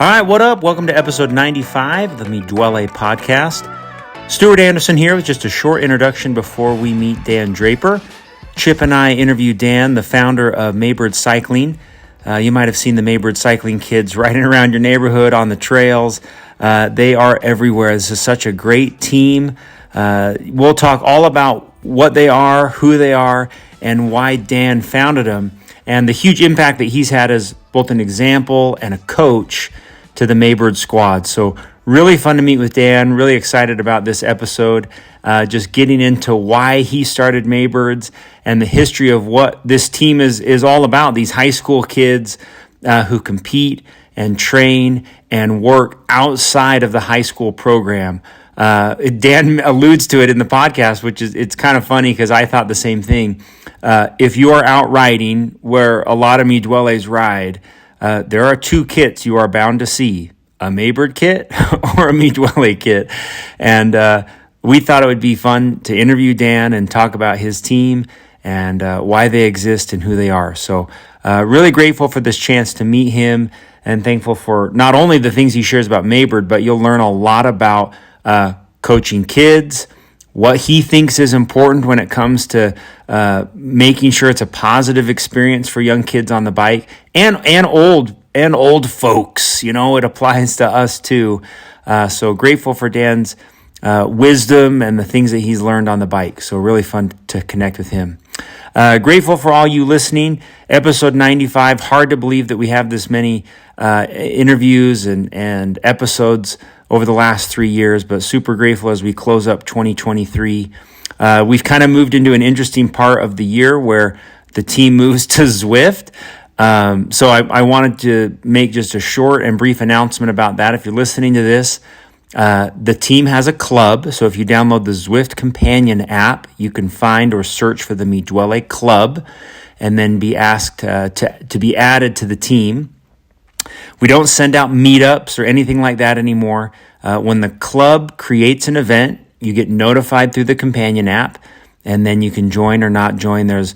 All right, what up? Welcome to episode 95 of the Duole podcast. Stuart Anderson here with just a short introduction before we meet Dan Draper. Chip and I interviewed Dan, the founder of Maybird Cycling. You might have seen the Maybird Cycling kids riding around your neighborhood on the trails. They are everywhere. This is such a great team. We'll talk all about what they are, who they are, and why Dan founded them, and the huge impact that he's had as both an example and a coach to the Maybird squad. So really fun to meet with Dan. Really excited about this episode. Just getting into why he started Maybirds and the history of what this team is all about. These high school kids who compete and train and work outside of the high school program. Dan alludes to it in the podcast, which is, it's kind of funny because I thought the same thing. If you are out riding where a lot of me Duoles ride, there are two kits you are bound to see, a Maybird kit or a me Duole kit. And we thought it would be fun to interview Dan and talk about his team and why they exist and who they are. So really grateful for this chance to meet him and thankful for not only the things he shares about Maybird, but you'll learn a lot about coaching kids, what he thinks is important when it comes to making sure it's a positive experience for young kids on the bike and old folks. You know, it applies to us too. So grateful for Dan's wisdom and the things that he's learned on the bike. So really fun to connect with him. Grateful for all you listening. Episode 95. Hard to believe that we have this many interviews and episodes over the last 3 years, but super grateful as we close up 2023. We've kind of moved into an interesting part of the year where the team moves to Zwift. So I wanted to make just a short and brief announcement about that. If you're listening to this, the team has a club. So if you download the Zwift Companion app, you can find or search for the Me Duole Club and then be asked to be added to the team. We don't send out meetups or anything like that anymore. When the club creates an event, you get notified through the Companion app, and then you can join or not join. There's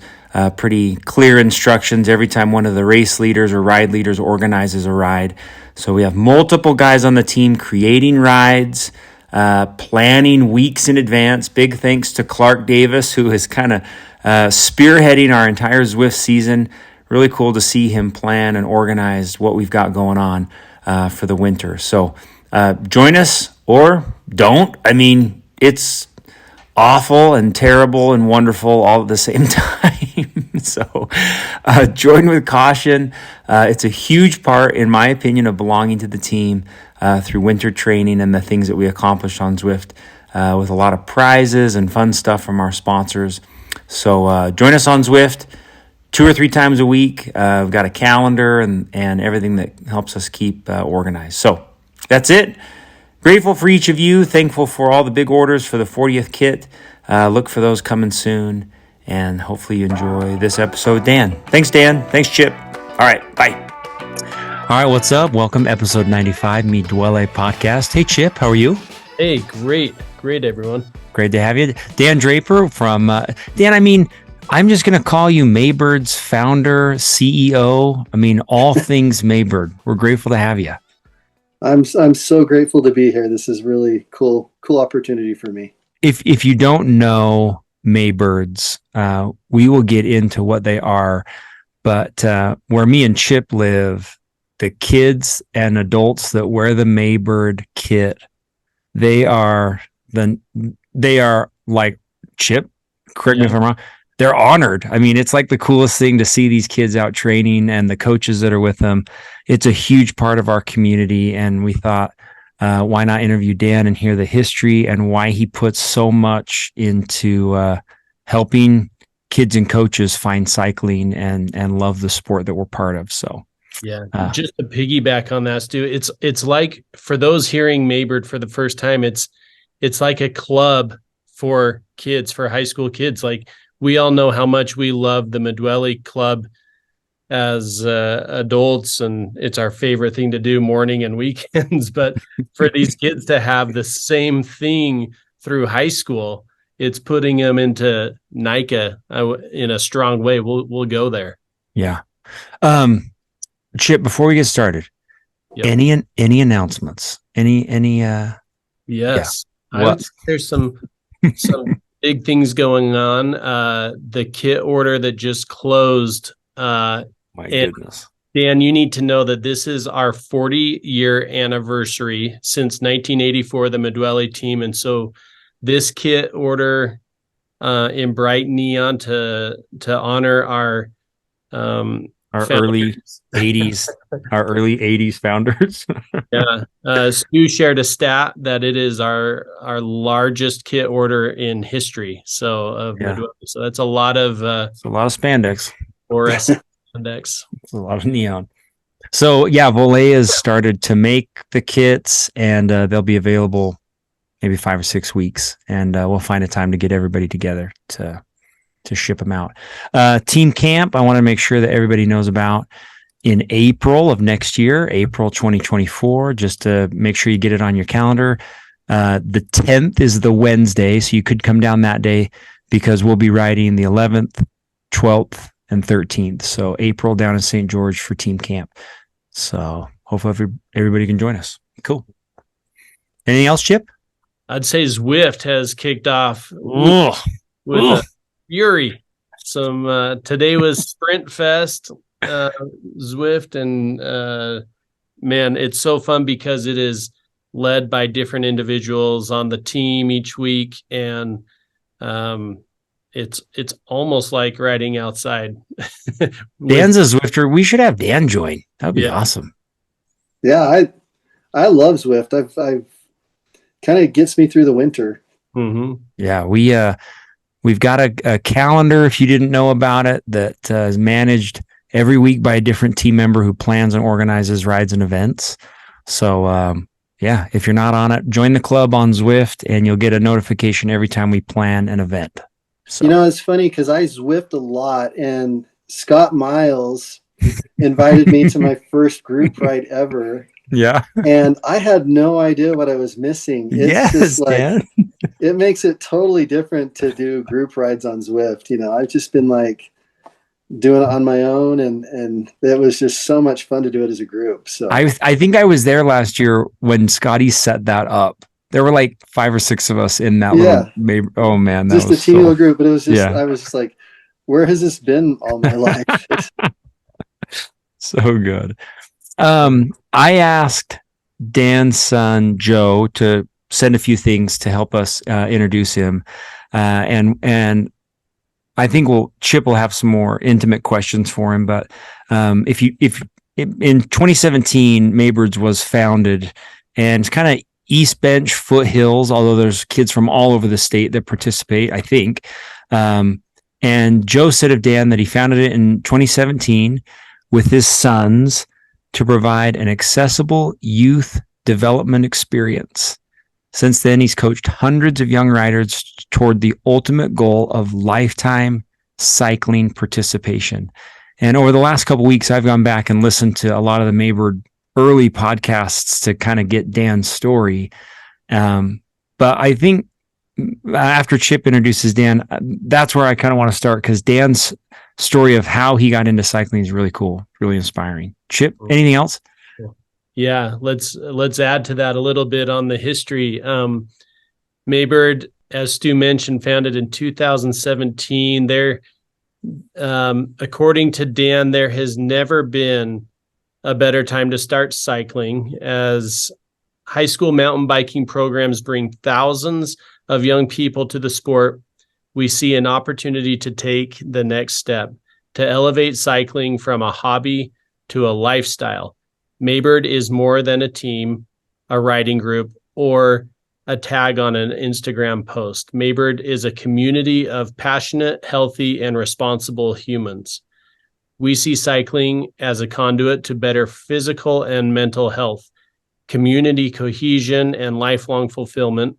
pretty clear instructions every time one of the race leaders or ride leaders organizes a ride. So we have multiple guys on the team creating rides, planning weeks in advance. Big thanks to Clark Davis, who is kind of spearheading our entire Zwift season. Really cool to see him plan and organize what we've got going on for the winter. So join us or don't. I mean, it's awful and terrible and wonderful all at the same time. So join with caution. It's a huge part, in my opinion, of belonging to the team through winter training and the things that we accomplished on Zwift with a lot of prizes and fun stuff from our sponsors. So join us on Zwift 2 or 3 times a week. We've got a calendar and everything that helps us keep organized. So that's it. Grateful for each of you. Thankful for all the big orders for the 40th kit. Look for those coming soon. And hopefully you enjoy this episode. Dan. Thanks, Dan. Thanks, Chip. All right. Bye. All right. What's up? Welcome. Episode 95, Me Duole podcast. Hey, Chip. How are you? Hey, great. Great, everyone. Great to have you. Dan Draper from... Dan, I'm just going to call you Maybird's founder, CEO. All things Maybird. We're grateful to have you. I'm so grateful to be here. This is really cool opportunity for me. If you don't know Maybirds, we will get into what they are. But where me and Chip live, the kids and adults that wear the Maybird kit, they are like, Chip, correct me if I'm wrong, they're honored. It's like the coolest thing to see these kids out training and the coaches that are with them. It's a huge part of our community. And we thought, why not interview Dan and hear the history and why he puts so much into helping kids and coaches find cycling and love the sport that we're part of. So yeah, just to piggyback on that, Stu, it's like, for those hearing Maybird for the first time, it's like a club for kids, for high school kids. Like, we all know how much we love the Me Duole Club as adults, and it's our favorite thing to do morning and weekends. But for these kids to have the same thing through high school, it's putting them into NICA in a strong way. We'll go there. Yeah. Chip, before we get started, Yep. Any announcements? Any Yes. Yeah. I would What? say there's some big things going on. The kit order that just closed. My And goodness. Dan, you need to know that this is our 40-year anniversary since 1984, the Duole team. And so this kit order in bright neon to honor our Our founders. early 80s founders. Yeah. Stu shared a stat that it is our largest kit order in history. So of Yeah. Duole. So that's a lot of It's a lot of spandex. fluorescent index. It's a lot of neon. So yeah, Volet has started to make the kits, and they'll be available maybe 5 or 6 weeks, and we'll find a time to get everybody together to ship them out. Team camp, I want to make sure that everybody knows about in April of next year, April 2024, just to make sure you get it on your calendar. The 10th is the Wednesday, so you could come down that day because we'll be riding the 11th, 12th, and 13th. So April down in St. George for team camp. So hopefully everybody can join us. Cool. Anything else, Chip? I'd say Zwift has kicked off Ugh. with a fury. Today was Sprint Fest, Zwift, and man, it's so fun because it is led by different individuals on the team each week, and it's almost like riding outside. Dan's a Zwifter. We should have Dan join. That would be awesome. Yeah, I love Zwift. I've kind of gets me through the winter. Mm-hmm. Yeah, we've got a calendar, if you didn't know about it, that is managed every week by a different team member who plans and organizes rides and events. So yeah, if you're not on it, join the club on Zwift, and you'll get a notification every time we plan an event. So. You know, it's funny because I Zwift a lot, and Scott Miles invited me to my first group ride ever. Yeah. And I had no idea what I was missing. It's just like, Dan. It makes it totally different to do group rides on Zwift. You know, I've just been like doing it on my own, and it was just so much fun to do it as a group. So I think I was there last year when Scotty set that up. There were like 5 or 6 of us in that little Maybird. Oh man, that just was a teeny little group, but it was just I was just like, where has this been all my life? So good. I asked Dan's son Joe to send a few things to help us introduce him, and I think Chip will have some more intimate questions for him. But if in 2017, Maybirds was founded, and it's kind of East Bench foothills, although there's kids from all over the state that participate, I think. And Joe said of Dan that he founded it in 2017 with his sons to provide an accessible youth development experience. Since then, he's coached hundreds of young riders toward the ultimate goal of lifetime cycling participation. And over the last couple of weeks, I've gone back and listened to a lot of the Maybird early podcasts to kind of get Dan's story. But I think after Chip introduces Dan, that's where I kind of want to start, because Dan's story of how he got into cycling is really cool, really inspiring. Chip, anything else? Yeah, let's add to that a little bit on the history. Maybird, as Stu mentioned, founded in 2017. There, according to Dan, there has never been a better time to start cycling, as high school mountain biking programs bring thousands of young people to the sport. We see an opportunity to take the next step, to elevate cycling from a hobby to a lifestyle. Maybird is more than a team, a riding group, or a tag on an Instagram post. Maybird is a community of passionate, healthy, and responsible humans. We see cycling as a conduit to better physical and mental health, community cohesion, and lifelong fulfillment,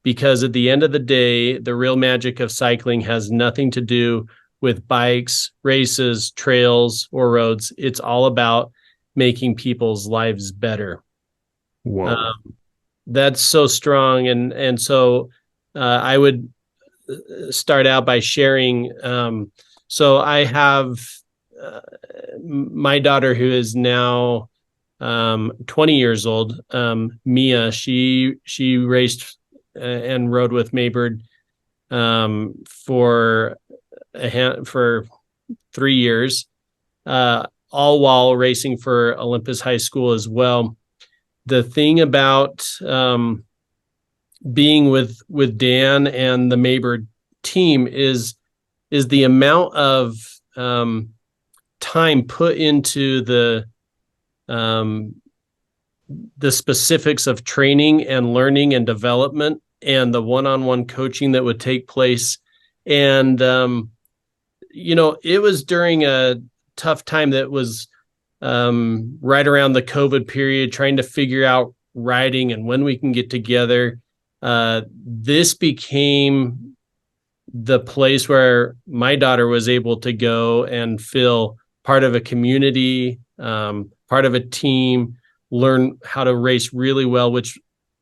because at the end of the day, the real magic of cycling has nothing to do with bikes, races, trails, or roads. It's all about making people's lives better. Whoa. That's so strong. And so I would start out by sharing. So I have my daughter, who is now 20 years old, Mia, she raced and rode with Maybird for 3 years, all while racing for Olympus High School as well. The thing about being with Dan and the Maybird team is the amount of time put into the specifics of training and learning and development and the one-on-one coaching that would take place. And, it was during a tough time that was right around the COVID period, trying to figure out riding and when we can get together. This became the place where my daughter was able to go and feel part of a community, part of a team, learn how to race really well, which,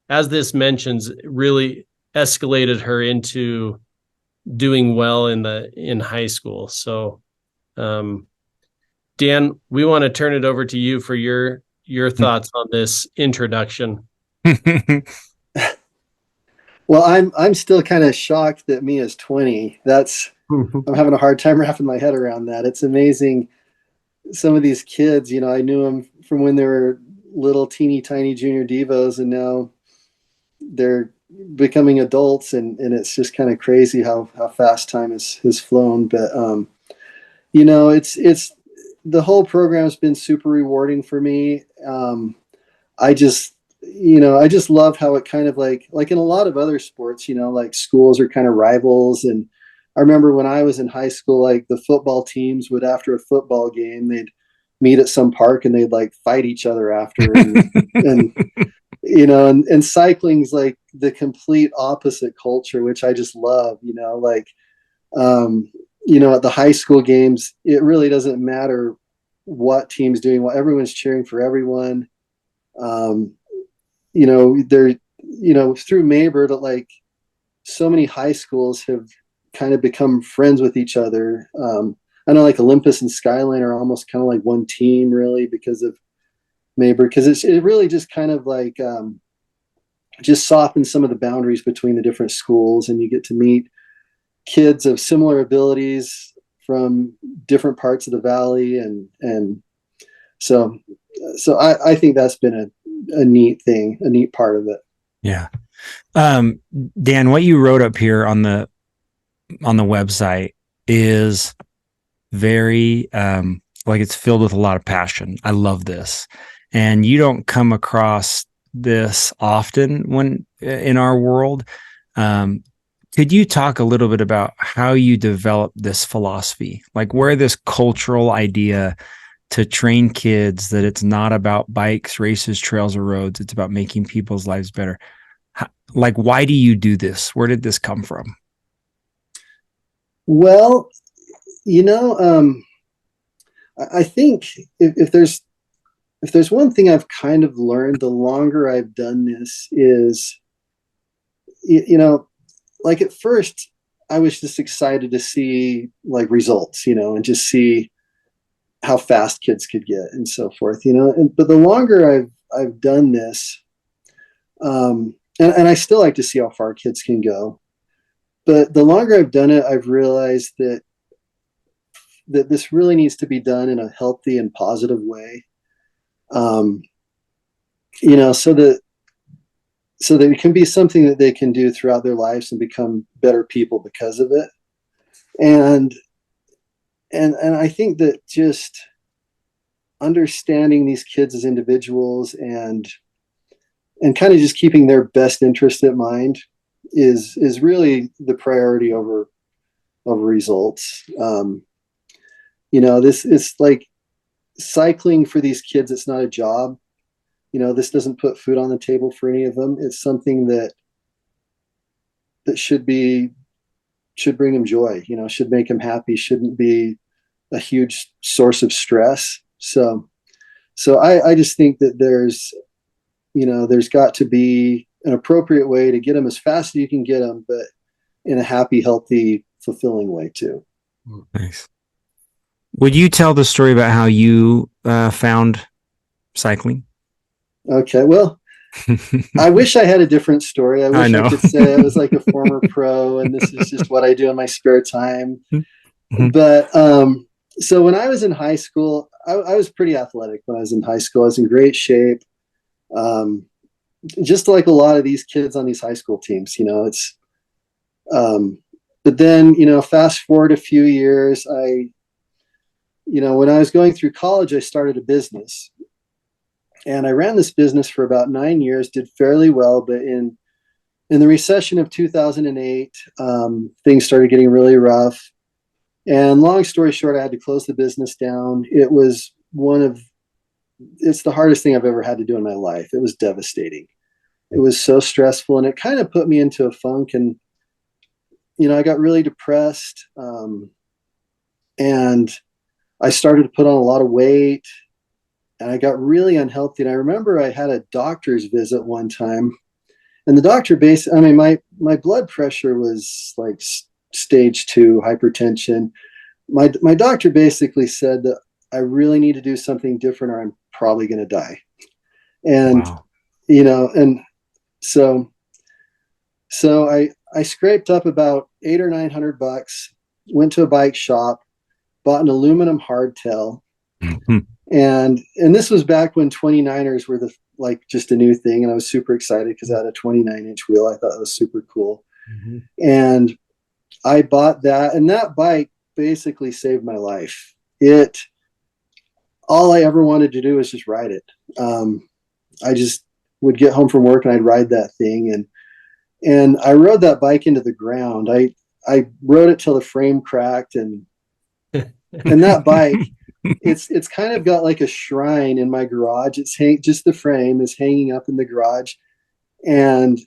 as this mentions, really escalated her into doing well in high school. So, Dan, we want to turn it over to you for your thoughts on this introduction. Well, I'm still kind of shocked that Mia's 20. I'm having a hard time wrapping my head around that. It's amazing. Some of these kids, I knew them from when they were little teeny tiny junior divos, and now they're becoming adults, and it's just kind of crazy how fast time has flown. But it's the whole program has been super rewarding for me. I just love how it kind of like in a lot of other sports, like schools are kind of rivals. And I remember when I was in high school, like the football teams would, after a football game, they'd meet at some park and they'd like fight each other after. And cycling's like the complete opposite culture, which I just love, at the high school games, it really doesn't matter what team's doing well. Everyone's cheering for everyone. Through Maybird, like so many high schools have kind of become friends with each other. I know like Olympus and Skyline are almost kind of like one team really because of Maybird, because it really just kind of like just softens some of the boundaries between the different schools, and you get to meet kids of similar abilities from different parts of the valley, and so I think that's been a neat thing, a neat part of it. Yeah. Dan, what you wrote up here on the website is very like it's filled with a lot of passion. I love this. And you don't come across this often when in our world. Could you talk a little bit about how you developed this philosophy, like where this cultural idea to train kids that it's not about bikes, races, trails, or roads, it's about making people's lives better? Like, why do you do this? Where did this come from? Well, I think if there's one thing I've kind of learned the longer I've done this is, like at first I was just excited to see like results, and just see how fast kids could get and so forth, but the longer I've done this, and I still like to see how far kids can go, but the longer I've done it, I've realized that this really needs to be done in a healthy and positive way. So that it can be something that they can do throughout their lives and become better people because of it. And I think that just understanding these kids as individuals and kind of just keeping their best interest at mind is really the priority over results. This is like cycling for these kids. It's not a job. This doesn't put food on the table for any of them. It's something that should bring them joy, should make them happy, shouldn't be a huge source of stress. So I just think that there's got to be an appropriate way to get them as fast as you can get them, but in a happy, healthy, fulfilling way too. Nice. Would you tell the story about how you found cycling? Okay. Well, I wish I had a different story. I wish I could say I was like a former pro and this is just what I do in my spare time. But so when I was in high school, I was pretty athletic when I was in high school. I was in great shape. Just like a lot of these kids on these high school teams, it's, but then, fast forward a few years, when I was going through college, I started a business. And I ran this business for about 9 years, did fairly well, but in the recession of 2008, things started getting really rough. And long story short, I had to close the business down. It's the hardest thing I've ever had to do in my life. It was devastating. It was so stressful, and it kind of put me into a funk. And, I got really depressed, and I started to put on a lot of weight. And I got really unhealthy. And I remember I had a doctor's visit one time, and the doctor my blood pressure was like stage 2 hypertension. My doctor basically said that I really need to do something different or I'm probably going to die. And, wow. And so I scraped up about $800 or $900, went to a bike shop, bought an aluminum hardtail. And this was back when 29ers were just a new thing. And I was super excited because I had a 29-inch wheel. I thought it was super cool. Mm-hmm. And I bought that, and that bike basically saved my life. All I ever wanted to do was just ride it. I just would get home from work and I'd ride that thing. And I rode that bike into the ground. I rode it till the frame cracked, and that bike, it's kind of got like a shrine in my garage. Just the frame is hanging up in the garage. And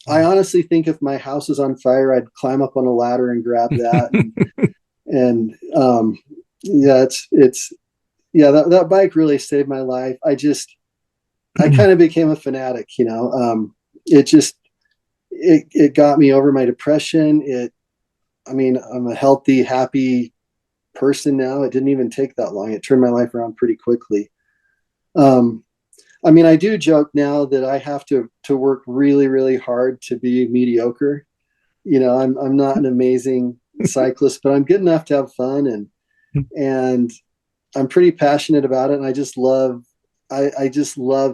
I honestly think if my house is on fire, I'd climb up on a ladder and grab that. That bike really saved my life. I kind of became a fanatic, it got me over my depression. I'm a healthy, happy person now. It didn't even take that long. It turned my life around pretty quickly. I do joke now that I have to work really, really hard to be mediocre. I'm not an amazing cyclist, but I'm good enough to have fun, and I'm pretty passionate about it. And I just love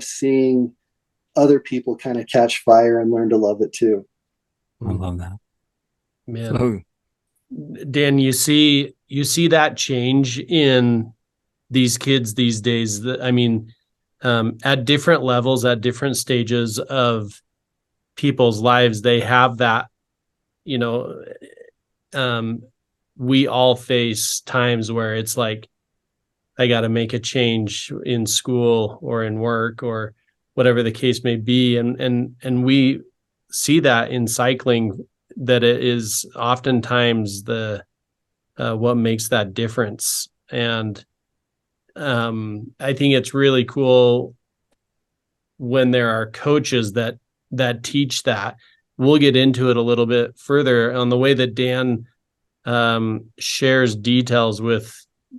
seeing other people kind of catch fire and learn to love it too. I love that. Man. So, Dan, you see that change in these kids these days. At different levels, at different stages of people's lives, they have that, we all face times where it's like, I got to make a change in school or in work or whatever the case may be. And we see that in cycling, that it is oftentimes what makes that difference. And I think it's really cool when there are coaches that teach that. We'll get into it a little bit further on the way that Dan shares details with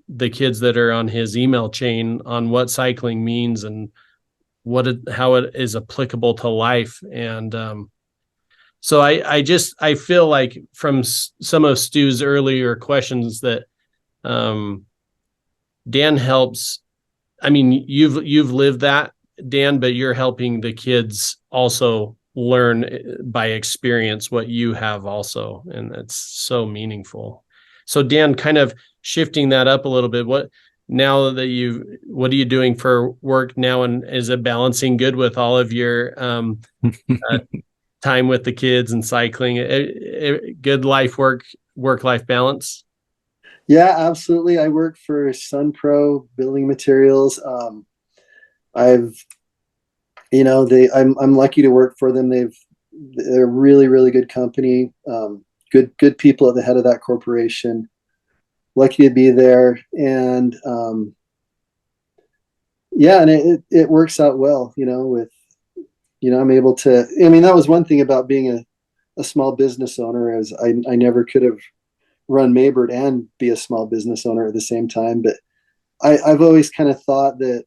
the kids that are on his email chain on what cycling means and how it is applicable to life. And so I feel like from some of Stu's earlier questions that Dan helps. You've lived that, Dan, but you're helping the kids also learn by experience what you have also. And that's so meaningful. So Dan, kind of shifting that up a little bit, what are you doing for work now? And is it balancing good with all of your time with the kids and cycling? Good work-life balance? Yeah, absolutely. I work for SunPro Building Materials. I'm lucky to work for them. They're a really, really good company. Good people at the head of that corporation. Lucky to be there. And and it works out well, I'm able to, that was one thing about being a small business owner, is I never could have run Maybird and be a small business owner at the same time. But I've always kind of thought that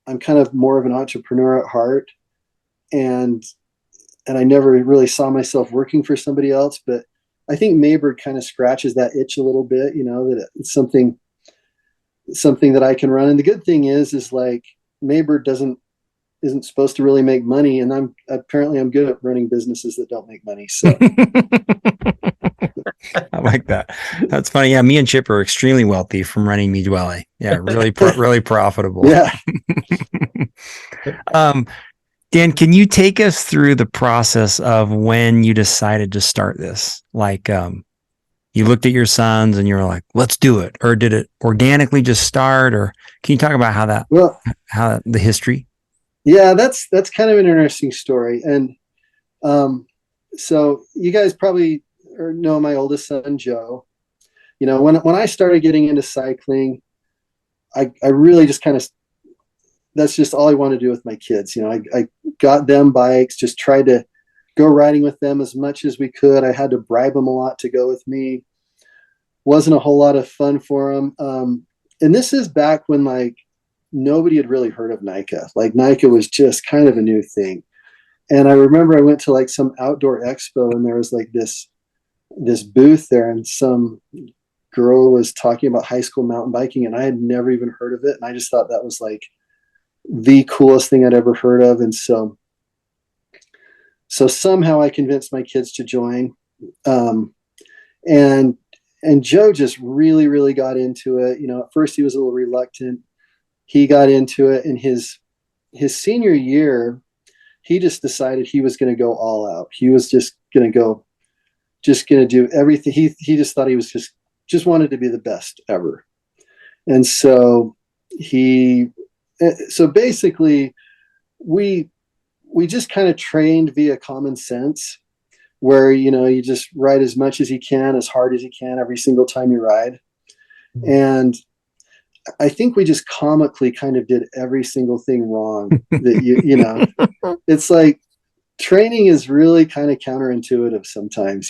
I'm kind of more of an entrepreneur at heart, and I never really saw myself working for somebody else. But I think Maybird kind of scratches that itch a little bit, that it's something that I can run. And the good thing is like Maybird isn't supposed to really make money, and I'm good at running businesses that don't make money. So I like that. That's funny. Yeah, me and Chip are extremely wealthy from running Me Duole. Yeah, really, really profitable. Yeah. Dan, can you take us through the process of when you decided to start this? Like, you looked at your sons and you were like, "Let's do it," or did it organically just start? Or can you talk about how the history? Yeah, that's kind of an interesting story. And so you guys probably know my oldest son, Joe. When I started getting into cycling, I really just kind of, that's just all I wanted to do with my kids. I got them bikes, just tried to go riding with them as much as we could. I had to bribe them a lot to go with me. Wasn't a whole lot of fun for them. And this is back when like nobody had really heard of NICA. Like NICA was just kind of a new thing. And I remember I went to like some outdoor expo, and there was like this booth there, and some girl was talking about high school mountain biking, and I had never even heard of it. And I just thought that was like the coolest thing I'd ever heard of. And so somehow I convinced my kids to join. And Joe just really, really got into it. At first he was a little reluctant. He got into it in his senior year. He just decided he was going to go all out. He was just going to do everything. He just thought he was just wanted to be the best ever. And so basically we just kind of trained via common sense, where, you just ride as much as you can, as hard as you can every single time you ride. And I think we just comically kind of did every single thing wrong that it's like training is really kind of counterintuitive sometimes,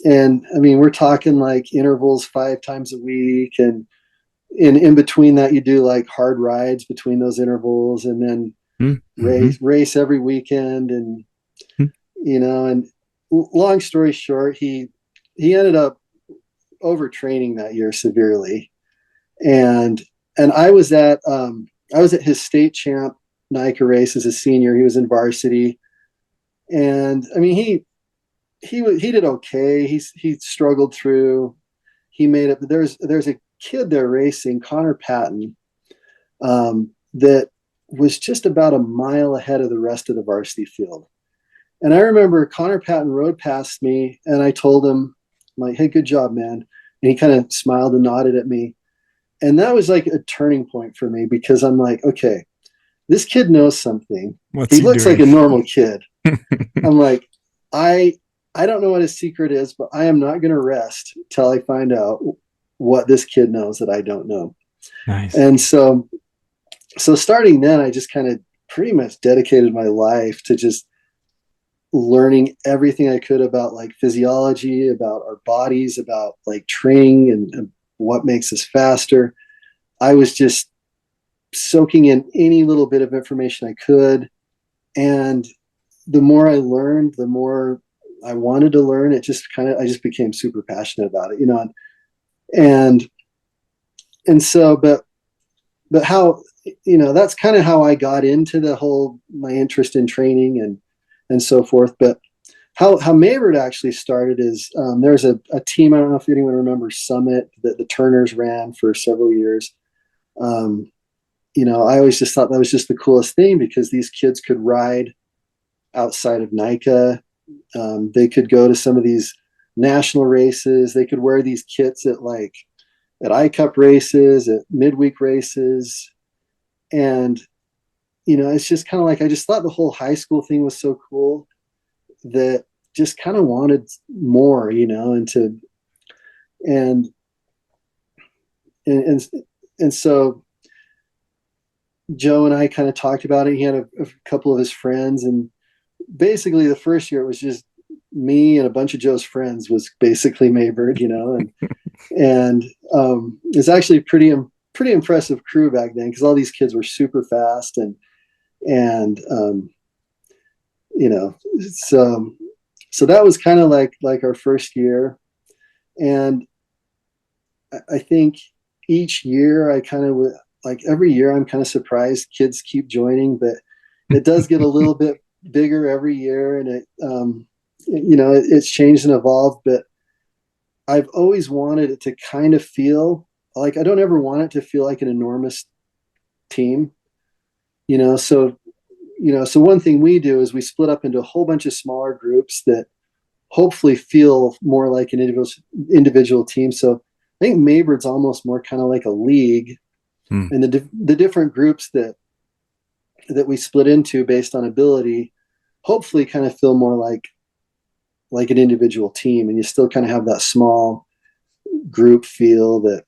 and I mean, we're talking like intervals 5 times a week, and in between that you do like hard rides between those intervals, and then race every weekend. And and long story short, he ended up overtraining that year severely. And I was at his state champ NICA race as a senior. He was in varsity, and I mean he did okay. He struggled through. He made it. But there's a kid there racing, Connor Patton, that was just about a mile ahead of the rest of the varsity field. And I remember Connor Patton rode past me, and I told him, I'm like, "Hey, good job, man." And he kind of smiled and nodded at me. And that was like a turning point for me, because I'm like, okay, this kid knows something. He looks like a normal kid. I'm like, I don't know what his secret is, but I am not going to rest till I find out what this kid knows that I don't know. Nice. And so starting then, I just kind of pretty much dedicated my life to just learning everything I could about like physiology, about our bodies, about like training and what makes us faster. I was just soaking in any little bit of information I could. And the more I learned, the more I wanted to learn. I just became super passionate about it, and so, but how, that's kind of how I got into my interest in training and so forth. But how Maybird actually started is, there's a team, I don't know if anyone remembers Summit, that the Turners ran for several years. I always just thought that was just the coolest thing, because these kids could ride outside of NICA. They could go to some of these national races. They could wear these kits at I-Cup races, at midweek races. And, it's just kind of like, I just thought the whole high school thing was so cool that just kind of wanted more, and so Joe and I kind of talked about it. He had a couple of his friends, and basically the first year it was just me and a bunch of Joe's friends was basically Maybird, and it's actually pretty pretty impressive crew back then, because all these kids were super fast, and you know, so that was kind of like our first year. And I think each year I kind of, like every year I'm kind of surprised kids keep joining, but it does get a little bit bigger every year, and it it's changed and evolved. But I've always wanted it to kind of feel like, I don't ever want it to feel like an enormous team, so one thing we do is we split up into a whole bunch of smaller groups that hopefully feel more like an individual team. So I think Maybird's almost more kind of like a league, and the different groups that we split into based on ability hopefully kind of feel more like an individual team, and you still kind of have that small group feel that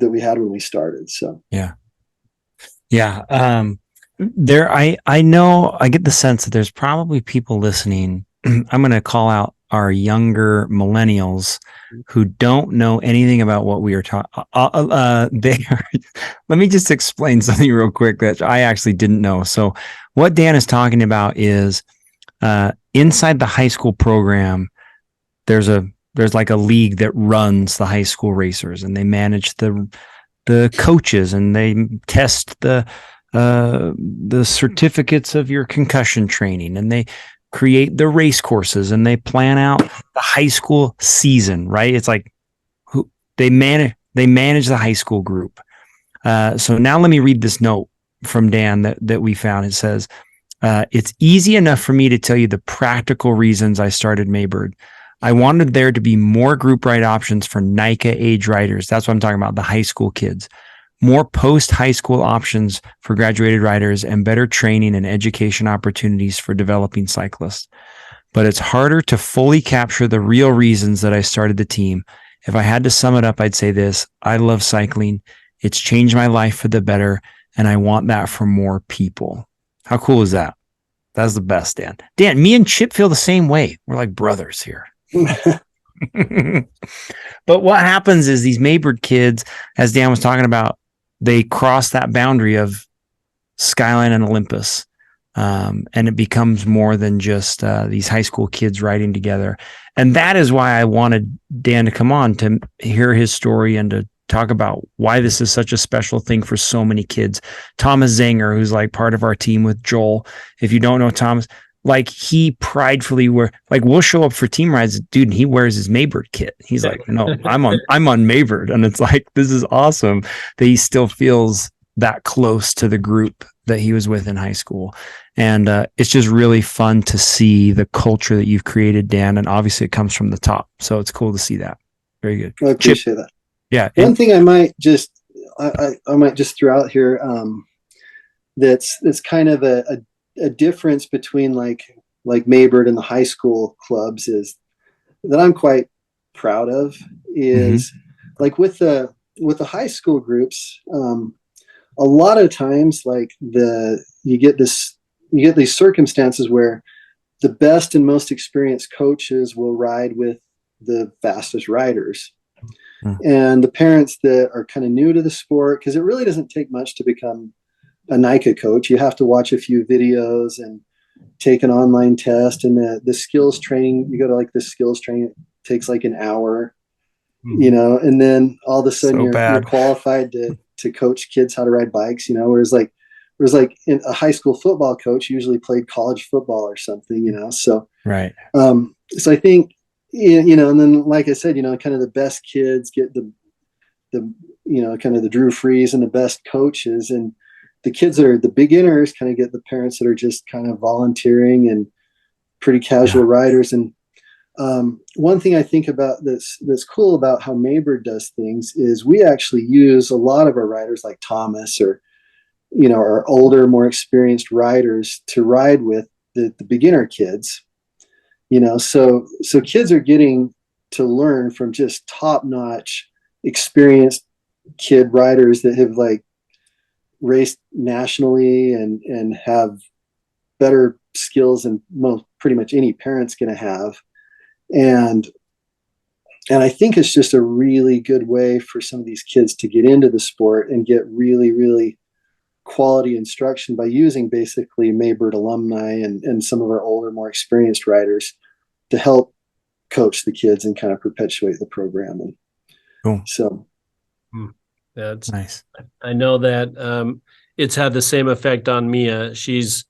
we had when we started. So yeah. I know, I get the sense that there's probably people listening. I'm going to call out our younger millennials who don't know anything about what we are talking. Let me just explain something real quick that I actually didn't know. So what Dan is talking about is inside the high school program, there's like a league that runs the high school racers, and they manage the coaches, and they test the certificates of your concussion training, and they create the race courses, and they plan out the high school season, right? It's like they manage the high school group. So now let me read this note from Dan that we found. It says, it's easy enough for me to tell you the practical reasons I started Maybird. I wanted there to be more group ride options for NICA age riders. That's what I'm talking about, the high school kids. More post-high school options for graduated riders, and better training and education opportunities for developing cyclists. But it's harder to fully capture the real reasons that I started the team. If I had to sum it up, I'd say this: I love cycling. It's changed my life for the better, and I want that for more people. How cool is that? That's the best, Dan. Dan, me and Chip feel the same way. We're like brothers here. But what happens is these Maybird kids, as Dan was talking about, they cross that boundary of Skyline and Olympus. And it becomes more than just these high school kids riding together. And that is why I wanted Dan to come on to hear his story and to talk about why this is such a special thing for so many kids. Thomas Zanger, who's like part of our team with Joel. If you don't know Thomas, like he pridefully we'll show up for team rides, dude, and he wears his Maybird kit. He's like, no, I'm on Maybird. And it's like, this is awesome that he still feels that close to the group that he was with in high school. And it's just really fun to see the culture that you've created, Dan. And obviously it comes from the top. So it's cool to see that. Very good. I appreciate that. Yeah. One thing I might just throw out here, that's kind of a difference between like Maybird and the high school clubs, is that I'm quite proud of, is like with the high school groups, a lot of times like you get these circumstances where the best and most experienced coaches will ride with the fastest riders. And the parents that are kind of new to the sport, because it really doesn't take much to become a NICA coach. You have to watch a few videos and take an online test, and the skills training, you go to like the skills training, it takes like an hour, and then all of a sudden you're qualified to coach kids how to ride bikes, whereas like in a high school football coach usually played college football or something, so right. So I think, and then like I said, kind of the best kids get the kind of the Drew Freeze and the best coaches, and the kids that are the beginners kind of get the parents that are just kind of volunteering and pretty casual riders. And one thing I think about that's cool about how Maybird does things is we actually use a lot of our riders like Thomas or, our older, more experienced riders to ride with the beginner kids, so kids are getting to learn from just top-notch experienced kid riders that have like raced nationally and have better skills than pretty much any parent's going to have. And I think it's just a really good way for some of these kids to get into the sport and get really, really quality instruction by using basically Maybird alumni and some of our older, more experienced riders to help coach the kids and kind of perpetuate the program. And cool. So that's nice. I know that it's had the same effect on Mia. She's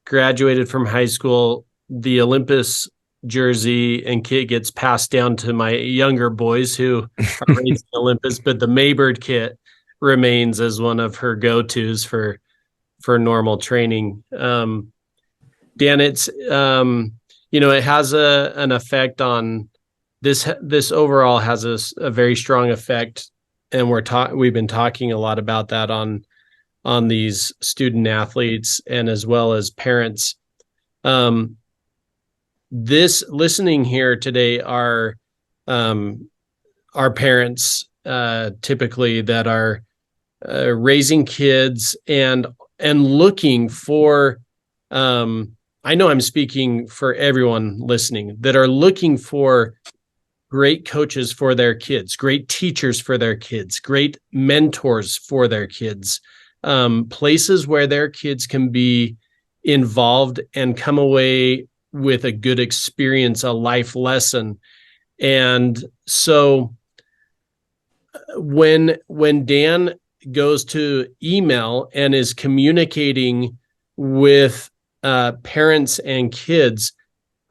graduated from high school. The Olympus jersey and kit gets passed down to my younger boys who are racing Olympus, but the Maybird kit remains as one of her go-tos for normal training. Dan, it's it has an effect on this overall has a very strong effect, and we've been talking a lot about that on these student athletes and as well as parents. This listening here today are parents typically that are raising kids and looking for I know I'm speaking for everyone listening, that are looking for great coaches for their kids, great teachers for their kids, great mentors for their kids, places where their kids can be involved and come away with a good experience, a life lesson. And so when Dan goes to email and is communicating with parents and kids,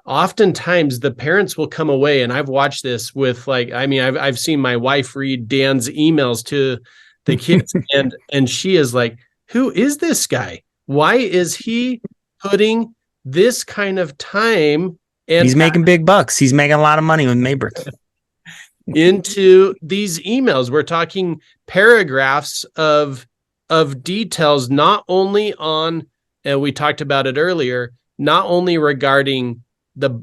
oftentimes the parents will come away, and I've watched this with I've seen my wife read Dan's emails to the kids and she is like, who is this guy? Why is he putting this kind of time and he's making big bucks. He's making a lot of money with Maybird into these emails? We're talking paragraphs of details, not only on, and we talked about it earlier, not only regarding the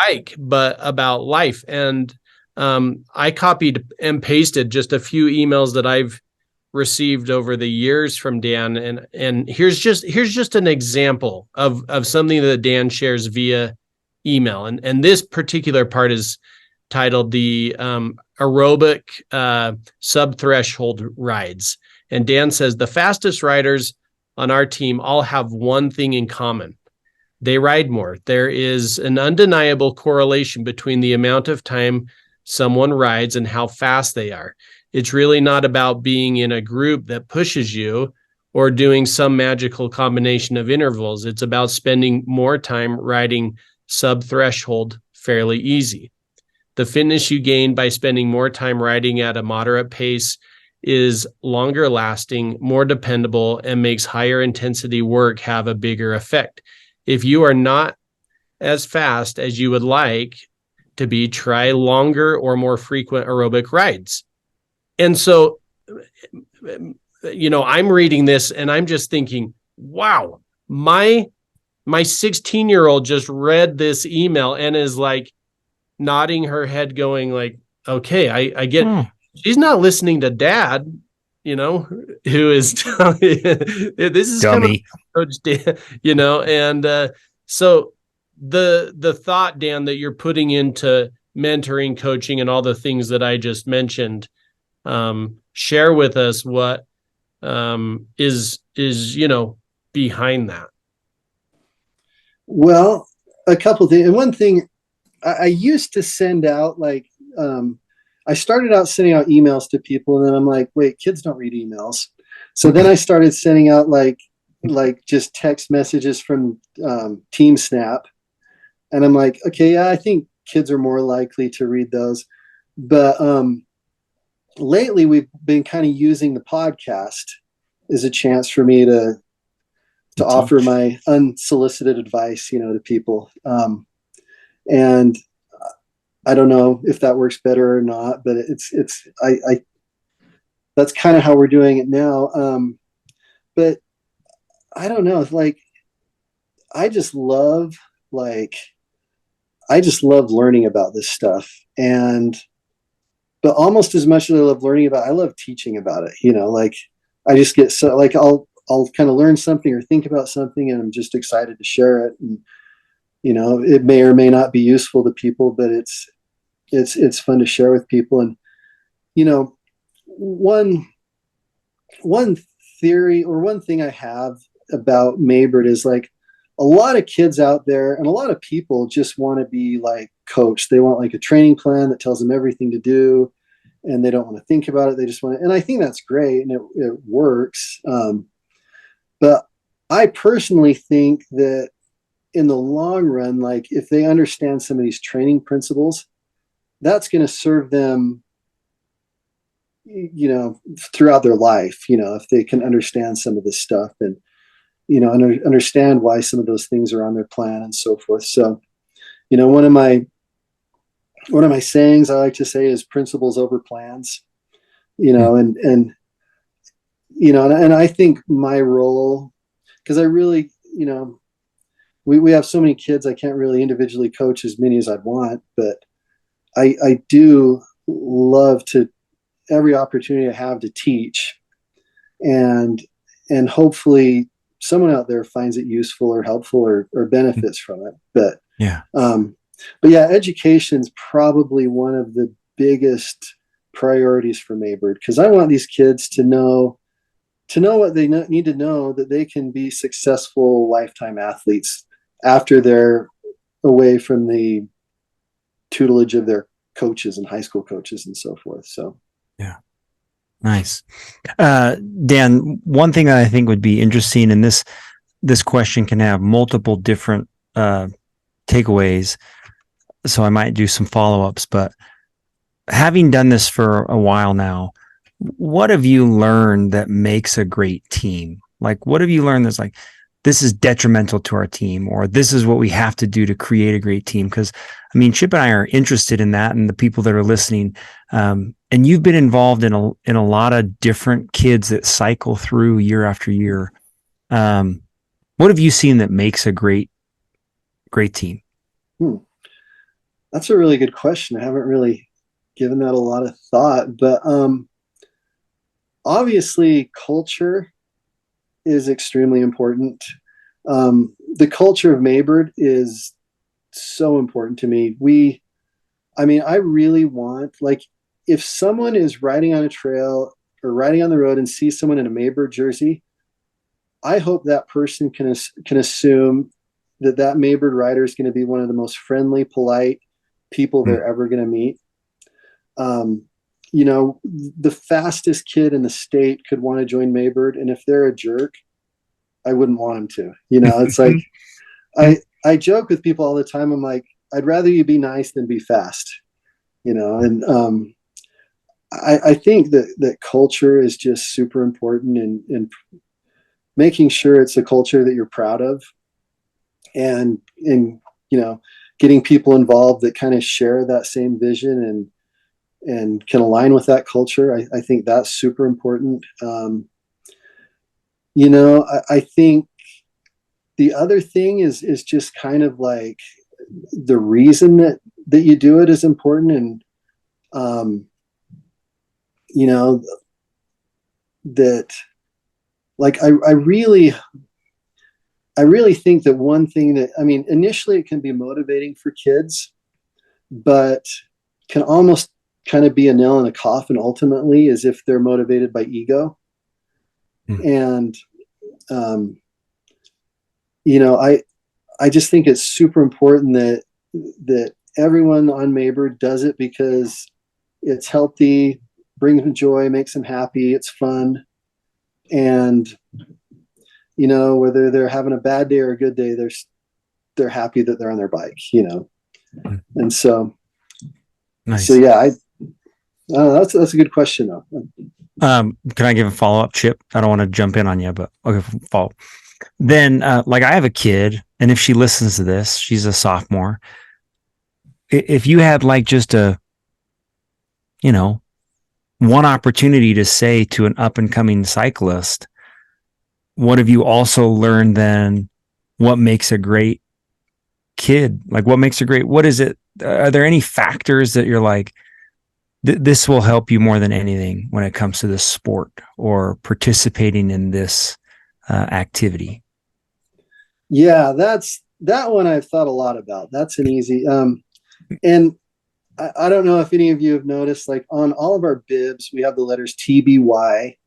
bike, but about life. And I copied and pasted just a few emails that I've received over the years from Dan. And here's just an example of something that Dan shares via email. And this particular part is titled the aerobic sub-threshold rides. And Dan says, the fastest riders on our team all have one thing in common. They ride more. There is an undeniable correlation between the amount of time someone rides and how fast they are. It's really not about being in a group that pushes you or doing some magical combination of intervals. It's about spending more time riding sub-threshold fairly easy. The fitness you gain by spending more time riding at a moderate pace is longer lasting, more dependable, and makes higher intensity work have a bigger effect. If you are not as fast as you would like to be, try longer or more frequent aerobic rides. And so, I'm reading this and I'm just thinking, wow, my 16-year-old just read this email and is like nodding her head going like, okay, I get, she's not listening to dad, who is telling this is dummy. Coach Dan, and so the thought, Dan, that you're putting into mentoring, coaching, and all the things that I just mentioned, share with us what is behind that. Well, a couple of things. And one thing, I used to send out I started out sending out emails to people, and then I'm like, wait, kids don't read emails. So then I started sending out like just text messages from Team Snap. And I'm like, okay, yeah, I think kids are more likely to read those. But lately we've been kind of using the podcast as a chance for me to offer my unsolicited advice, to people. And I don't know if that works better or not, but I that's kind of how we're doing it now. But I don't know, I just love learning about this stuff. But almost as much as I love learning about it, I love teaching about it. I just get so I'll kind of learn something or think about something, and I'm just excited to share it. And, it may or may not be useful to people, but it's fun to share with people. And, one theory or one thing I have about Maybird is like a lot of kids out there and a lot of people just want to be like coached. They want like a training plan that tells them everything to do, and they don't want to think about it. They just want to, and I think that's great and it works. But I personally think that in the long run, like if they understand some of these training principles, that's going to serve them, throughout their life, if they can understand some of this stuff and, understand why some of those things are on their plan and so forth. So, one of my sayings I like to say is principles over plans, and I think my role, because I really, we have so many kids, I can't really individually coach as many as I'd want, but I do love to every opportunity I have to teach, and hopefully someone out there finds it useful or helpful or benefits from it. But education's probably one of the biggest priorities for Maybird, because I want these kids to know what they need to know, that they can be successful lifetime athletes after they're away from the tutelage of their coaches and high school coaches and so forth. So, yeah. Nice. Dan, one thing that I think would be interesting, and this question can have multiple different takeaways, so I might do some follow-ups, but having done this for a while now, what have you learned that makes a great team? Like, what have you learned that's like, this is detrimental to our team, or this is what we have to do to create a great team? Because, I mean, Chip and I are interested in that, and the people that are listening, and you've been involved in a lot of different kids that cycle through year after year. What have you seen that makes a great team? That's a really good question. I haven't really given that a lot of thought, but obviously culture is extremely important. The culture of Maybird is so important to me. I really want, like, if someone is riding on a trail or riding on the road and sees someone in a Maybird jersey, I hope that person can assume that Maybird rider is going to be one of the most friendly, polite people they're ever going to meet. The fastest kid in the state could want to join Maybird, and if they're a jerk, I wouldn't want him to. It's like I joke with people all the time. I'm like, I'd rather you be nice than be fast. And I think that culture is just super important, and making sure it's a culture that you're proud of, and getting people involved that kind of share that same vision and can align with that culture. I think that's super important. I think the other thing is just kind of like the reason that you do it is important. And, that, like, I really think that one thing that, initially it can be motivating for kids, but can almost kind of be a nail in a coffin ultimately, is if they're motivated by ego. And, I just think it's super important that everyone on Maybird does it because it's healthy, brings them joy, makes them happy, it's fun. And, whether they're having a bad day or a good day, they're happy that they're on their bike, And so, nice. So yeah, that's a good question though. Can I give a follow-up, Chip? I don't want to jump in on you, but okay, follow. Then, like, I have a kid, and if she listens to this, she's a sophomore. If you had like just one opportunity to say to an up and coming cyclist, what have you also learned then? What makes a great kid? Like, what makes a great, what is it? Are there any factors that you're like, this will help you more than anything when it comes to this sport or participating in this activity? Yeah, that one I've thought a lot about. That's an easy, and I don't know if any of you have noticed, like on all of our bibs, we have the letters TBY,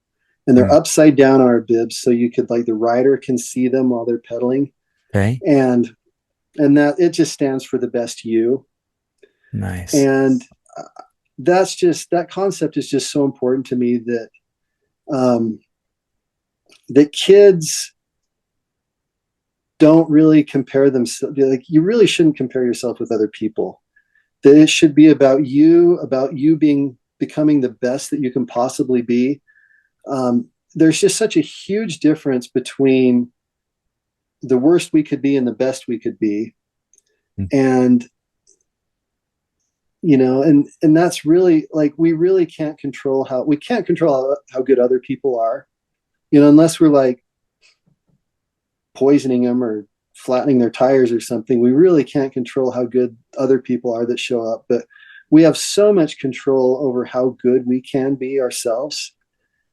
and they're upside down on our bibs, so you could, like, the rider can see them while they're pedaling. Okay. And that it just stands for the best you. Nice. And that concept is just so important to me, that that kids don't really compare themselves. Like, you really shouldn't compare yourself with other people. That it should be about you becoming the best that you can possibly be. There's just such a huge difference between the worst we could be and the best we could be. And, and that's really, like, we really can't control how good other people are, unless we're like poisoning them or flattening their tires or something. We really can't control how good other people are that show up, but we have so much control over how good we can be ourselves.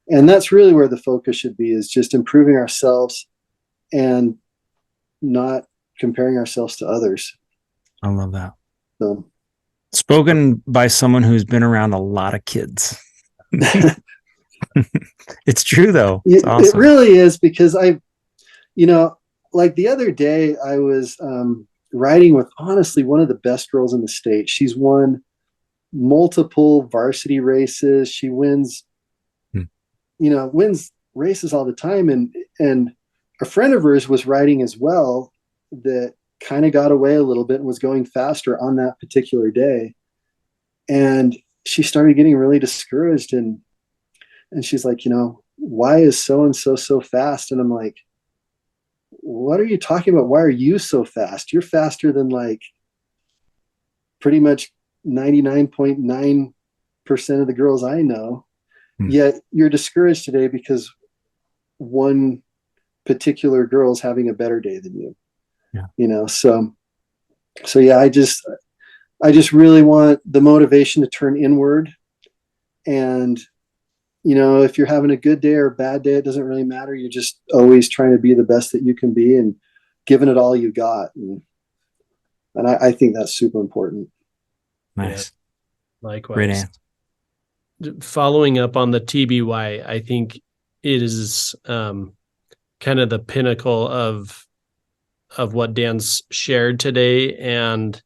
And that's really where the focus should be, is just improving ourselves and not comparing ourselves to others. I love that. So, spoken by someone who's been around a lot of kids. It's true, though. It's awesome. It really is, because like the other day I was riding with, honestly, one of the best girls in the state. She's won multiple varsity races. She wins races all the time. And a friend of hers was riding as well, that kind of got away a little bit and was going faster on that particular day. And she started getting really discouraged, and she's like, why is so-and-so so fast? And I'm like, what are you talking about? Why are you so fast? You're faster than, like, pretty much 99.9% of the girls I know. Yet you're discouraged today because one particular girl is having a better day than you. Yeah. So yeah, I just really want the motivation to turn inward. And, if you're having a good day or a bad day, it doesn't really matter. You're just always trying to be the best that you can be and giving it all you got. And I think that's super important. Nice. Yeah. Likewise. Great answer. Following up on the TBY, I think it is kind of the pinnacle of what Dan's shared today, and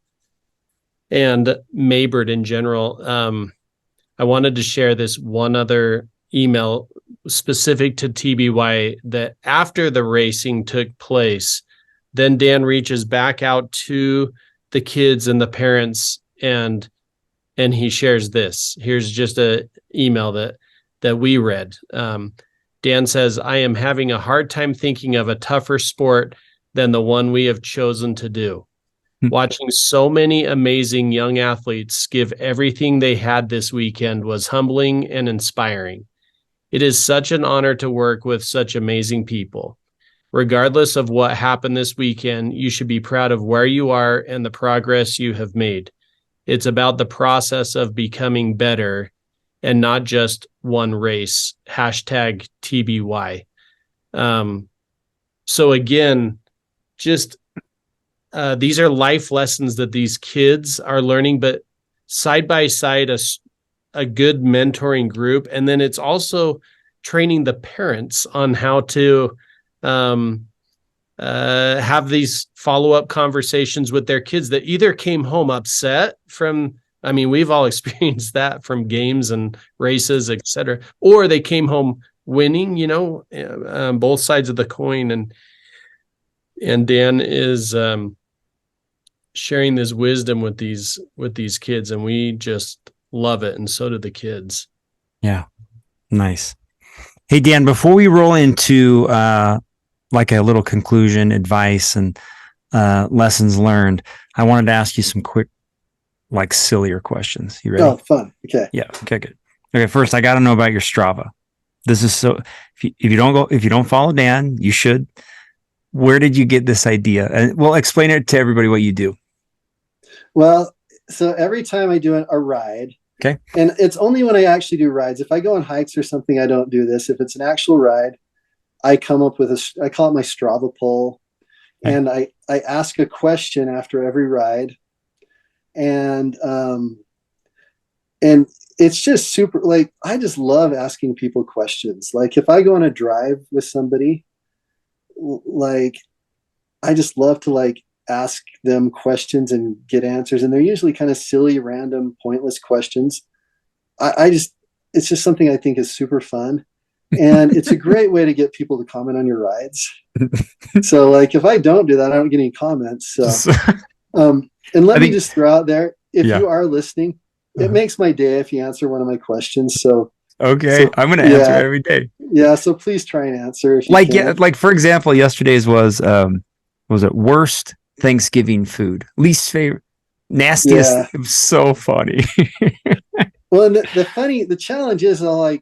Maybird in general. I wanted to share this one other email specific to TBY, that after the racing took place, then Dan reaches back out to the kids and the parents, and he shares this. Here's just a email that we read. Dan says, "I am having a hard time thinking of a tougher sport than the one we have chosen to do. Watching so many amazing young athletes give everything they had this weekend was humbling and inspiring. It is such an honor to work with such amazing people. Regardless of what happened this weekend, you should be proud of where you are and the progress you have made. It's about the process of becoming better and not just one race. Hashtag TBY." So again, just these are life lessons that these kids are learning, but side by side, a good mentoring group. And then it's also training the parents on how to have these follow-up conversations with their kids that either came home upset from, we've all experienced that from games and races, etc., or they came home winning, both sides of the coin. And Dan is sharing this wisdom with these kids, and we just love it, and so do the kids. Yeah. Nice. Hey, Dan, before we roll into like a little conclusion, advice, and lessons learned, I wanted to ask you some quick, like, sillier questions. You ready? Oh, fun. Okay. Yeah. Okay, good. Okay, first, I got to know about your Strava. This is so, if you don't follow Dan, you should. Where did you get this idea? And well, explain it to everybody what you do. Well, so every time I do a ride, okay, and it's only when I actually do rides. If I go on hikes or something, I don't do this. If it's an actual ride, I come up with I call it my Strava poll. Okay. And I ask a question after every ride. And and it's just super, like, I just love asking people questions. Like if I go on a drive with somebody, like I just love to like ask them questions and get answers. And they're usually kind of silly, random, pointless questions. It's just something I think is super fun. And it's a great way to get people to comment on your rides. So like, if I don't do that, I don't get any comments. So, and let me just throw out there, if you are listening, it makes my day if you answer one of my questions. So, I'm going to answer every day. Yeah. So please try and answer. If you like, can. like for example, yesterday's was it worst Thanksgiving food, least favorite, nastiest? Yeah. It was so funny. Well, and the challenge is I'll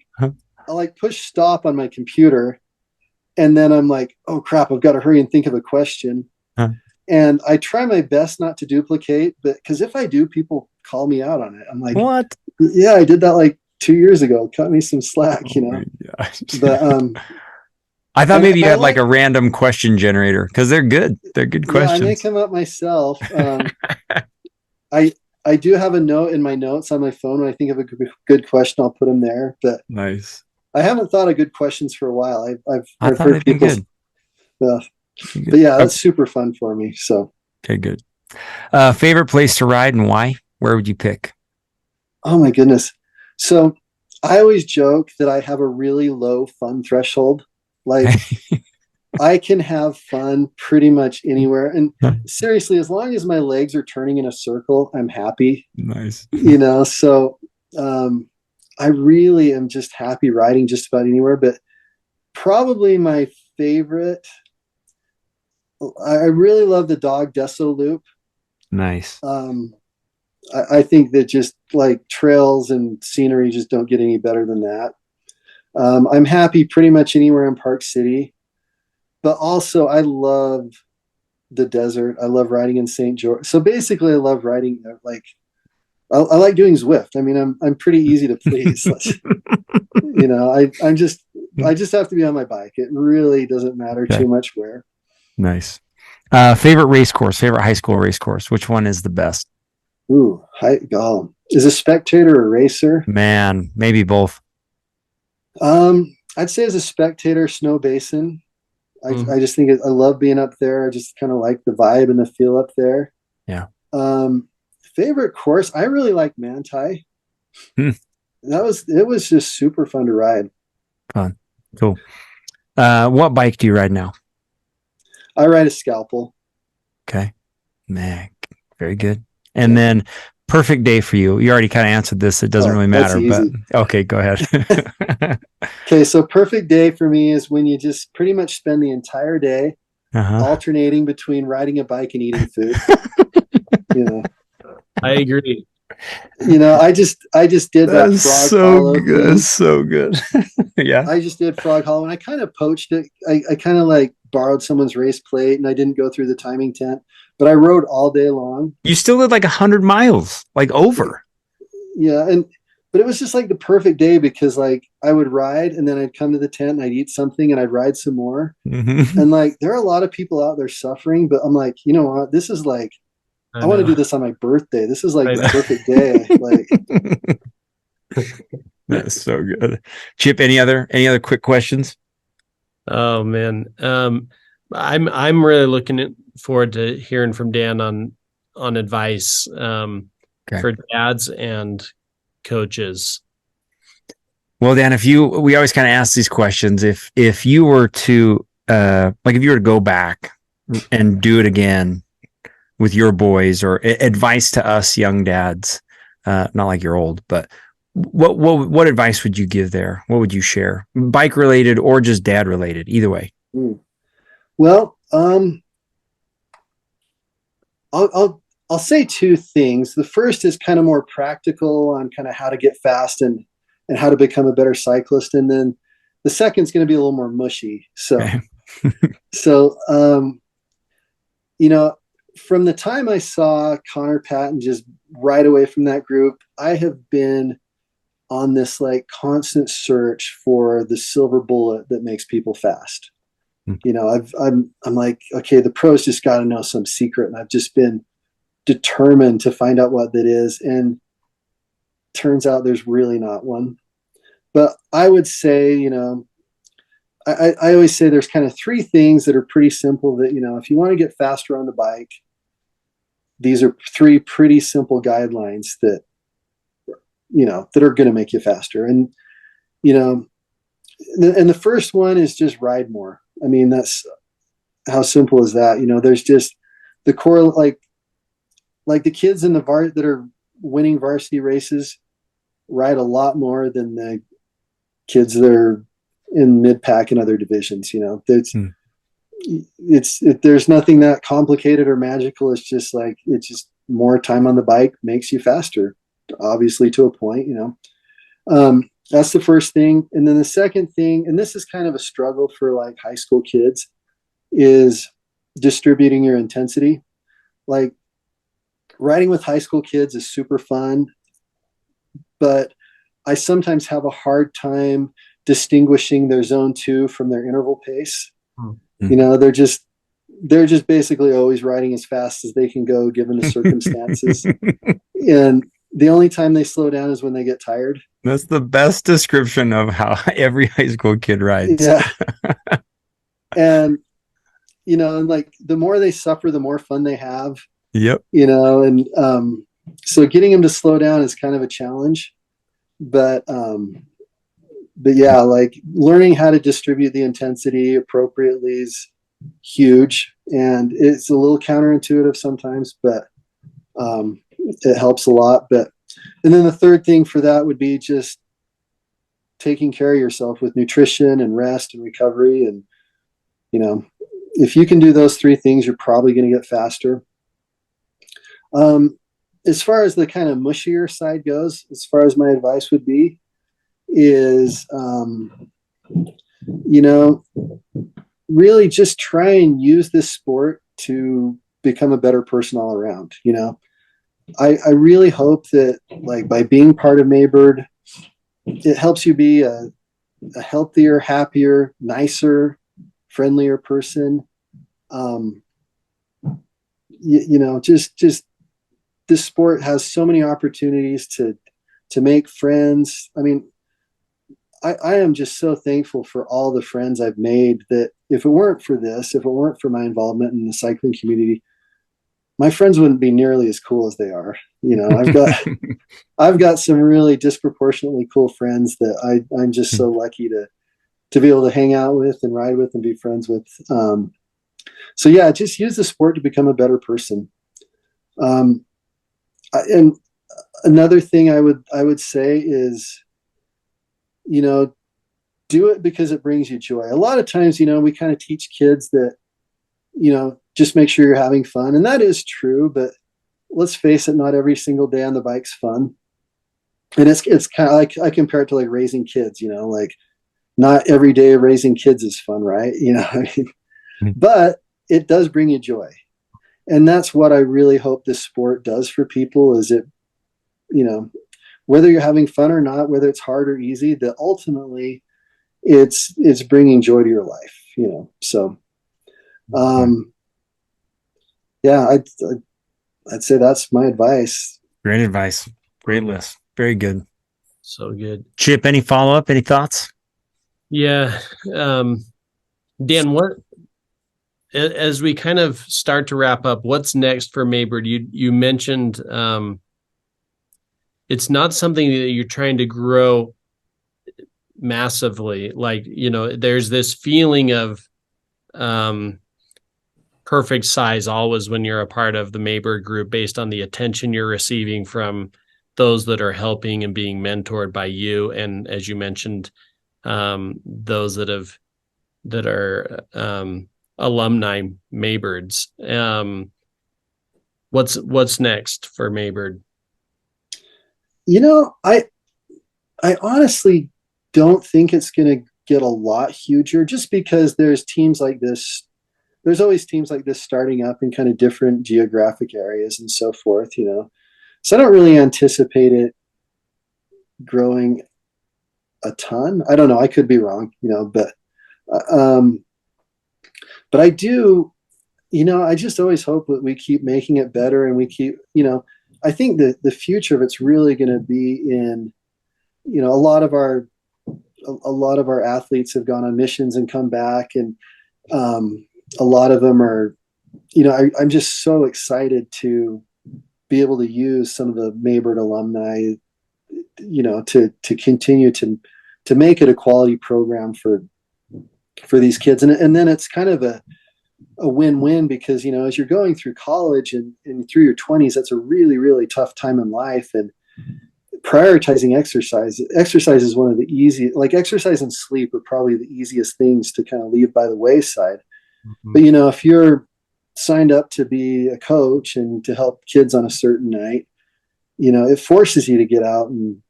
push stop on my computer, and then I'm like, oh crap, I've got to hurry and think of a question. And I try my best not to duplicate, but because if I do, people call me out on it. I'm like, what? Yeah, I did that like 2 years ago. Cut me some slack, But I thought maybe you had like a random question generator, because they're good. They're good questions. I make them up myself. I do have a note in my notes on my phone. When I think of a good question, I'll put them there. But nice. I haven't thought of good questions for a while. I've heard people. Good. But yeah, that's super fun for me. So okay, good. Favorite place to ride and why? Where would you pick? Oh my goodness. So I always joke that I have a really low fun threshold. Like I can have fun pretty much anywhere. And seriously, as long as my legs are turning in a circle, I'm happy. Nice. So I really am just happy riding just about anywhere. But probably my favorite, I really love the Dog Deso Loop. Nice. I think that just like trails and scenery just don't get any better than that. I'm happy pretty much anywhere in Park City, but also I love the desert. I love riding in St. George. So basically I love riding like, I like doing Zwift. I mean, I'm pretty easy to please. I just have to be on my bike. It really doesn't matter too much where. Nice. Favorite race course, favorite high school race course. Which one is the best? Ooh, is a spectator or racer? Man, maybe both. I'd say as a spectator, Snow Basin. I just think I love being up there. I just kind of like the vibe and the feel up there. Yeah. Favorite course, I really like Manti. It was just super fun to ride. Fun. Cool. What bike do you ride now? I ride a Scalpel. Okay. Man, very good. And then perfect day for you. You already kind of answered this. It doesn't really matter, but okay, go ahead. Okay. So perfect day for me is when you just pretty much spend the entire day alternating between riding a bike and eating food. I agree. I just did that Frog Hollow thing. That's so good. Yeah. I just did Frog Hollow and I kind of poached it. I kind of like borrowed someone's race plate and I didn't go through the timing tent, but I rode all day long. You still did like 100 miles, like over. Yeah. But it was just like the perfect day because like I would ride and then I'd come to the tent and I'd eat something and I'd ride some more. And like, there are a lot of people out there suffering, but I'm like, you know what? This is like, I want to do this on my birthday. This is like the perfect day. Like, that's so good. Chip, any other quick questions? Oh man. I'm really looking forward to hearing from Dan on advice for dads and coaches. Well, Dan, we always kind of ask these questions. If you were to if you were to go back and do it again with your boys, or advice to us young dads, not like you're old, but what advice would you give there? What would you share? Bike related or just dad related, either way. Well, I'll say two things. The first is kind of more practical on kind of how to get fast and how to become a better cyclist. And then the second is going to be a little more mushy. So, from the time I saw Connor Patton just right away from that group, I have been on this like constant search for the silver bullet that makes people fast. I'm like, okay, the pros just got to know some secret. And I've just been determined to find out what that is. And turns out there's really not one. But I would say, you know, I always say there's kind of three things that are pretty simple that, you know, if you want to get faster on the bike, these are three pretty simple guidelines that, you know, that are going to make you faster. And, you know, and the first one is just ride more. I mean, that's how simple is that? You know, there's just the core, like the kids in the that are winning varsity races ride a lot more than the kids that are in mid pack and other divisions. You know, there's nothing that complicated or magical. It's just like, it's just more time on the bike makes you faster, obviously, to a point, you know. That's the first thing. And then the second thing, and this is kind of a struggle for like high school kids, is distributing your intensity. Like, riding with high school kids is super fun, but I sometimes have a hard time distinguishing their zone 2 from their interval pace. Mm-hmm. You know, they're just basically always riding as fast as they can go given the circumstances. And the only time they slow down is when they get tired. That's the best description of how every high school kid rides. Yeah. And, you know, and like the more they suffer, the more fun they have. Yep. You know, and so getting them to slow down is kind of a challenge. But yeah, like learning how to distribute the intensity appropriately is huge. And it's a little counterintuitive sometimes, but it helps a lot. And then the third thing for that would be just taking care of yourself with nutrition and rest and recovery. And, you know, if you can do those three things, you're probably going to get faster. As far as the kind of mushier side goes, as far as my advice would be, is, you know, really just try and use this sport to become a better person all around. You know, I really hope that, like, by being part of Maybird, it helps you be a healthier, happier, nicer, friendlier person. You know, just this sport has so many opportunities to make friends. I mean, I am just so thankful for all the friends I've made, that if it weren't for this, if it weren't for my involvement in the cycling community, my friends wouldn't be nearly as cool as they are. You know, I've got some really disproportionately cool friends that I'm just so lucky to be able to hang out with and ride with and be friends with. So yeah, just use the sport to become a better person. And another thing I would say is, you know, do it because it brings you joy. A lot of times, you know, we kind of teach kids that, you know, just make sure you're having fun. And that is true, but let's face it, not every single day on the bike's fun. And it's kind of like, I compare it to like raising kids, you know, like not every day of raising kids is fun, right? You know, I mean, but it does bring you joy. And that's what I really hope this sport does for people, is it, you know, whether you're having fun or not, whether it's hard or easy, that ultimately it's bringing joy to your life, you know? So, yeah, I'd say that's my advice. Great advice. Great list. Very good. So good. Chip, any follow-up, any thoughts? Yeah. Dan, as we kind of start to wrap up, what's next for Maybird? You mentioned, it's not something that you're trying to grow massively. Like, you know, there's this feeling of perfect size always when you're a part of the Maybird group, based on the attention you're receiving from those that are helping and being mentored by you. And as you mentioned, those that are alumni Maybirds. What's next for Maybird? You know, I honestly don't think it's going to get a lot huger, just because there's teams like this. There's always teams like this starting up in kind of different geographic areas and so forth, you know. So I don't really anticipate it growing a ton. I don't know. I could be wrong, you know, but I do, you know, I just always hope that we keep making it better, and we keep, you know, I think that the future of it's really going to be in, you know, a lot of our athletes have gone on missions and come back, and a lot of them are, you know, I'm just so excited to be able to use some of the Maybird alumni, you know, to continue to make it a quality program for these kids. And then it's kind of a win-win, because, you know, as you're going through college and through your 20s, that's a really, really tough time in life. And prioritizing exercise is one of the easy, like exercise and sleep are probably the easiest things to kind of leave by the wayside. Mm-hmm. But, you know, if you're signed up to be a coach and to help kids on a certain night, you know, it forces you to get out and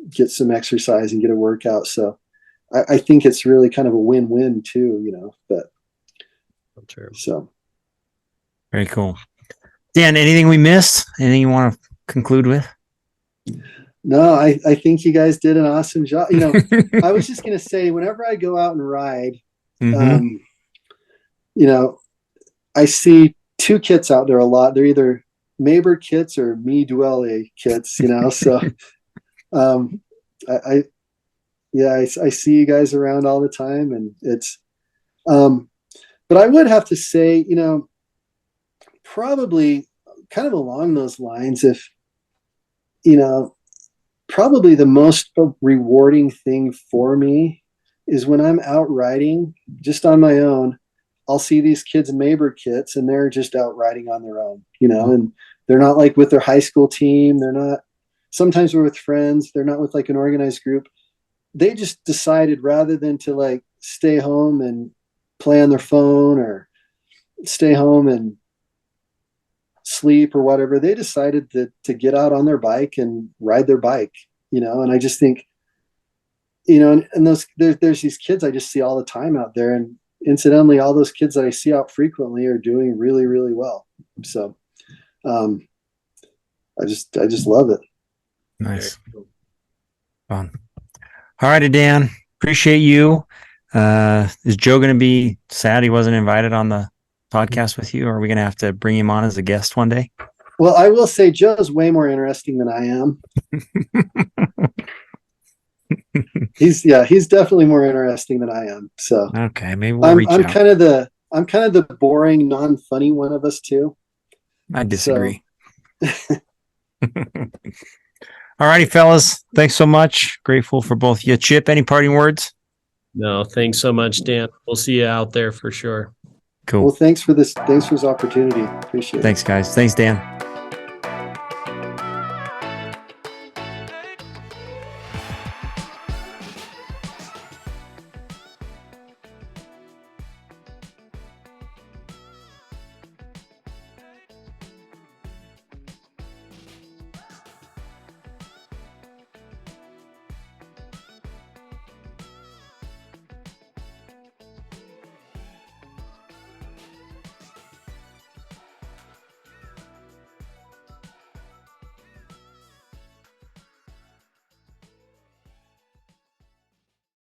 get some exercise and get a workout. So I think it's really kind of a win-win too, you know, but so. Very cool. Dan, anything we missed? Anything you want to conclude with? No, I think you guys did an awesome job. You know, I was just going to say, whenever I go out and ride, mm-hmm. You know, I see two kits out there a lot. They're either Maybird kits or me Duole kits, you know, so I see you guys around all the time, and it's, but I would have to say, you know, probably kind of along those lines, if, you know, probably the most rewarding thing for me is when I'm out riding just on my own, I'll see these kids in Maybird kits and they're just out riding on their own, you know, and they're not like with their high school team. They're not, sometimes we're with friends. They're not with like an organized group. They just decided, rather than to like stay home and play on their phone or stay home and sleep or whatever, they decided to get out on their bike and ride their bike, you know. And I just think, you know, and there's these kids I just see all the time out there, and incidentally, all those kids that I see out frequently are doing really, really well. So I just love it. Nice. Fun. All righty, Dan, appreciate you. Is Joe going to be sad he wasn't invited on the podcast with you, or are we going to have to bring him on as a guest one day? Well, I will say Joe's way more interesting than I am. He's definitely more interesting than I am. So okay, maybe we'll reach out. I'm kind of the boring, non-funny one of us too. I disagree. So. All righty, fellas. Thanks so much. Grateful for both you. Chip, any parting words? No, thanks so much, Dan. We'll see you out there for sure. Cool. Well, thanks for this opportunity. Appreciate it. Thanks, guys. Thanks, Dan.